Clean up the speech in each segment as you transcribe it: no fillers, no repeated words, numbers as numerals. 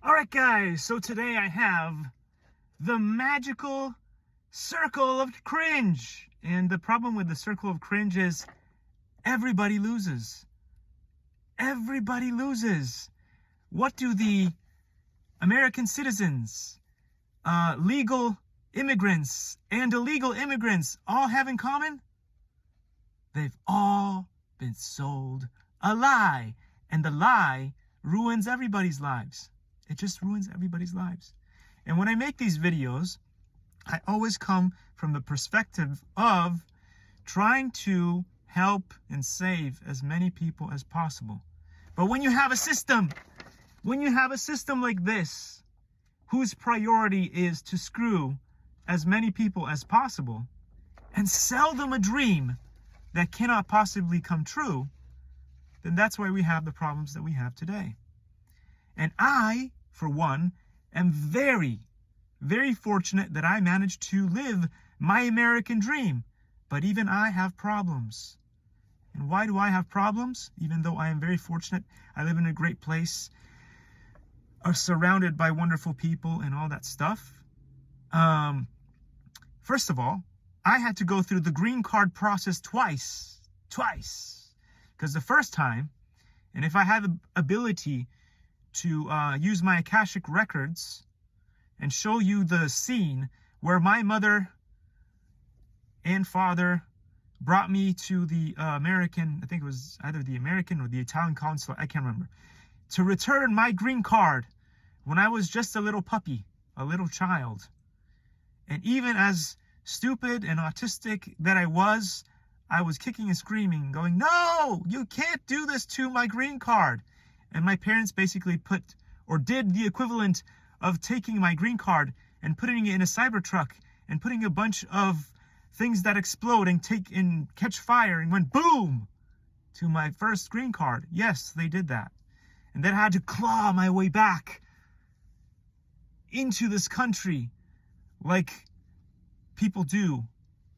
All right, guys, so today I have the magical circle of cringe. And the problem with the circle of cringe is everybody loses. Everybody loses. What do the American citizens, legal immigrants, and illegal immigrants all have in common? They've all been sold a lie. And the lie ruins everybody's lives. It just ruins everybody's lives. And when I make these videos, I always come from the perspective of trying to help and save as many people as possible. But when you have a system like this, whose priority is to screw as many people as possible and sell them a dream that cannot possibly come true, then that's why we have the problems that we have today. And I, for one, am very, very fortunate that I managed to live my American dream. But even I have problems. And why do I have problems? Even though I am very fortunate, I live in a great place, are surrounded by wonderful people and all that stuff. First of all, I had to go through the green card process twice. Because the first time, and if I had the ability to use my Akashic records and show you the scene where my mother and father brought me to the American, I think it was either the American or the Italian consulate, I can't remember, to return my green card when I was just a little puppy, a little child. And even as stupid and autistic that I was kicking and screaming, going, "No, you can't do this to my green card." And my parents basically did the equivalent of taking my green card and putting it in a Cybertruck and putting a bunch of things that explode and catch fire and went boom to my first green card. Yes, they did that. And then I had to claw my way back into this country like people do.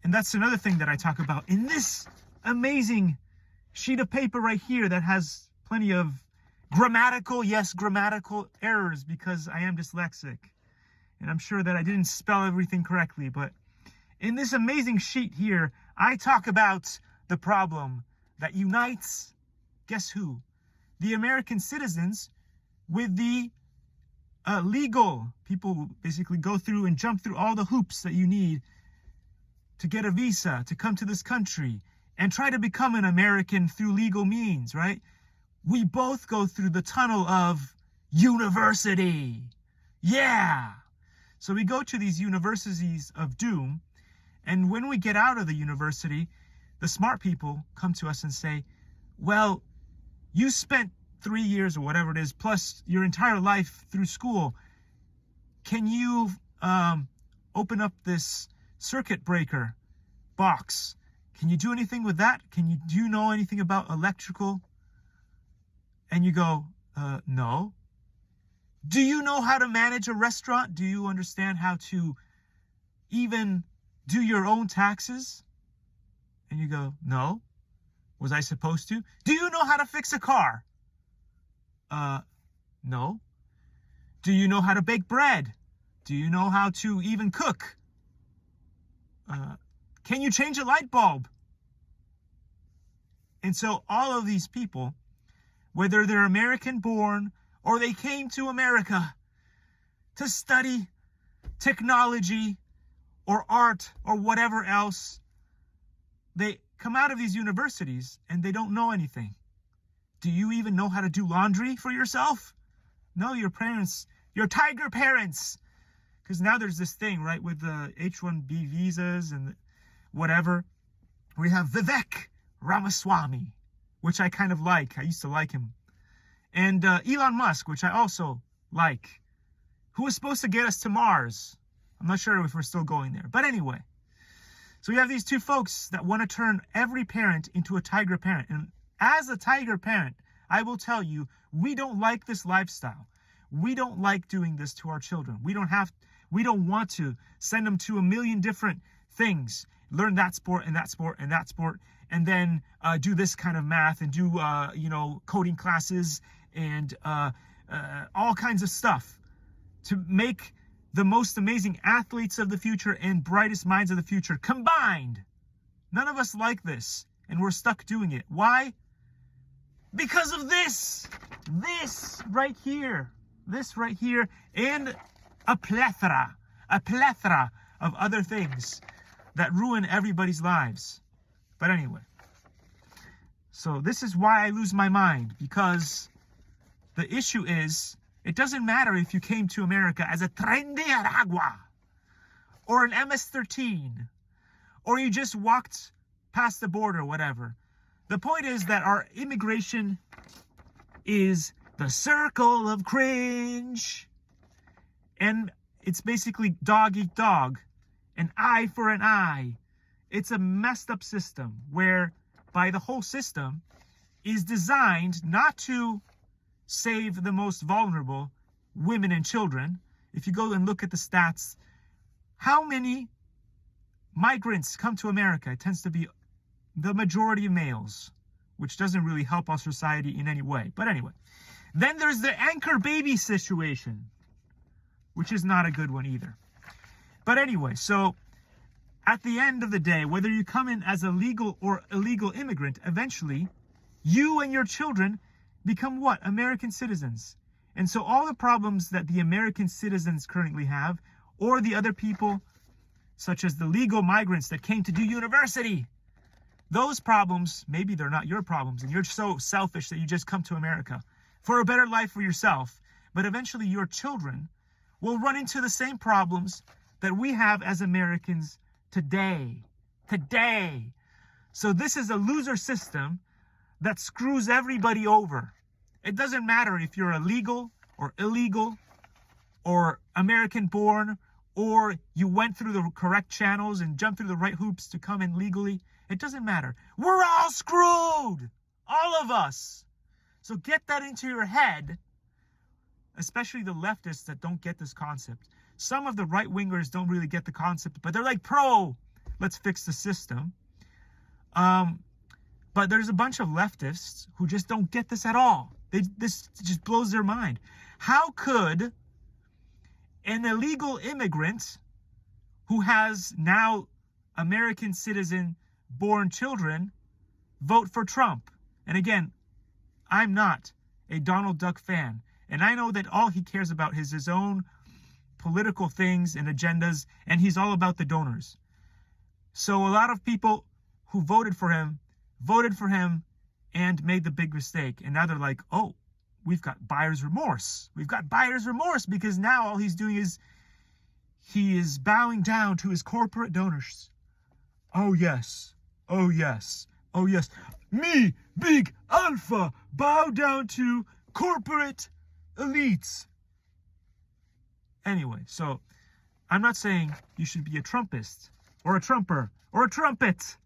And that's another thing that I talk about in this amazing sheet of paper right here that has plenty of grammatical errors because I am dyslexic. And I'm sure that I didn't spell everything correctly. But in this amazing sheet here, I talk about the problem that unites, guess who? The American citizens with the legal people who basically go through and jump through all the hoops that you need to get a visa, to come to this country, and try to become an American through legal means, right? We both go through the tunnel of university. Yeah. So we go to these universities of doom, and when we get out of the university, the smart people come to us and say, well, you spent 3 years or whatever it is, plus your entire life through school. Can you open up this circuit breaker box? Can you do anything with that? Do you know anything about electrical? And you go, no. Do you know how to manage a restaurant? Do you understand how to even do your own taxes? And you go, no. Was I supposed to? Do you know how to fix a car? No. Do you know how to bake bread? Do you know how to even cook? Can you change a light bulb? And so all of these people, whether they're American born or they came to America to study technology or art or whatever else, they come out of these universities and they don't know anything. Do you even know how to do laundry for yourself? No, your parents, your tiger parents. Because now there's this thing, right, with the H-1B visas and whatever. We have Vivek Ramaswamy, which I kind of like. I used to like him. And Elon Musk, which I also like, who was supposed to get us to Mars. I'm not sure if we're still going there. But anyway, so we have these two folks that want to turn every parent into a tiger parent. And as a tiger parent, I will tell you, we don't like this lifestyle. We don't like doing this to our children. We don't want to send them to a million different things. Learn that sport and that sport and that sport. And then do this kind of math and do, coding classes and all kinds of stuff to make the most amazing athletes of the future and brightest minds of the future combined. None of us like this, and we're stuck doing it. Why? Because of this right here, and a plethora of other things that ruin everybody's lives. But anyway, so this is why I lose my mind, because the issue is, it doesn't matter if you came to America as a Tren de Aragua or an MS-13, or you just walked past the border or whatever. The point is that our immigration is the circle of cringe. And it's basically dog eat dog, an eye for an eye. It's a messed up system whereby the whole system is designed not to save the most vulnerable, women and children. If you go and look at the stats, how many migrants come to America? It tends to be the majority of males, which doesn't really help our society in any way. But anyway, then there's the anchor baby situation, which is not a good one either. But anyway, so at the end of the day, whether you come in as a legal or illegal immigrant, eventually you and your children become what? American citizens. And so all the problems that the American citizens currently have, or the other people, such as the legal migrants that came to do university, those problems, maybe they're not your problems, and you're so selfish that you just come to America for a better life for yourself. But eventually your children will run into the same problems that we have as Americans today. So this is a loser system that screws everybody over. It doesn't matter if you're illegal or illegal or American born, or you went through the correct channels and jumped through the right hoops to come in legally. It doesn't matter. We're all screwed. All of us. So get that into your head, especially the leftists that don't get this concept. Some of the right-wingers don't really get the concept, but they're like, let's fix the system. But there's a bunch of leftists who just don't get this at all. This just blows their mind. How could an illegal immigrant who has now American citizen born children vote for Trump? And again, I'm not a Donald Duck fan. And I know that all he cares about is his own political things and agendas, and he's all about the donors. So a lot of people who voted for him and made the big mistake. And now they're like, oh, we've got buyer's remorse. We've got buyer's remorse because now all he's doing is he is bowing down to his corporate donors. Oh, yes. Oh, yes. Oh, yes. Me, big alpha, bow down to corporate elites. Anyway, so I'm not saying you should be a Trumpist or a Trumper or a trumpet.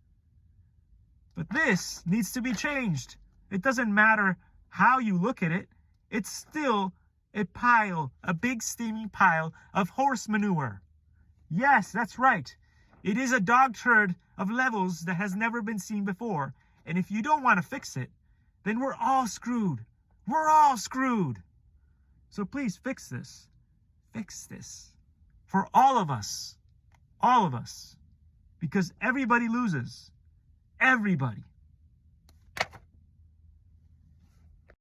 But this needs to be changed. It doesn't matter how you look at it. It's still a big steaming pile of horse manure. Yes, that's right. It is a dog turd of levels that has never been seen before. And if you don't want to fix it, then we're all screwed. We're all screwed. So please fix this. Fix this. For all of us. All of us. Because everybody loses. Everybody.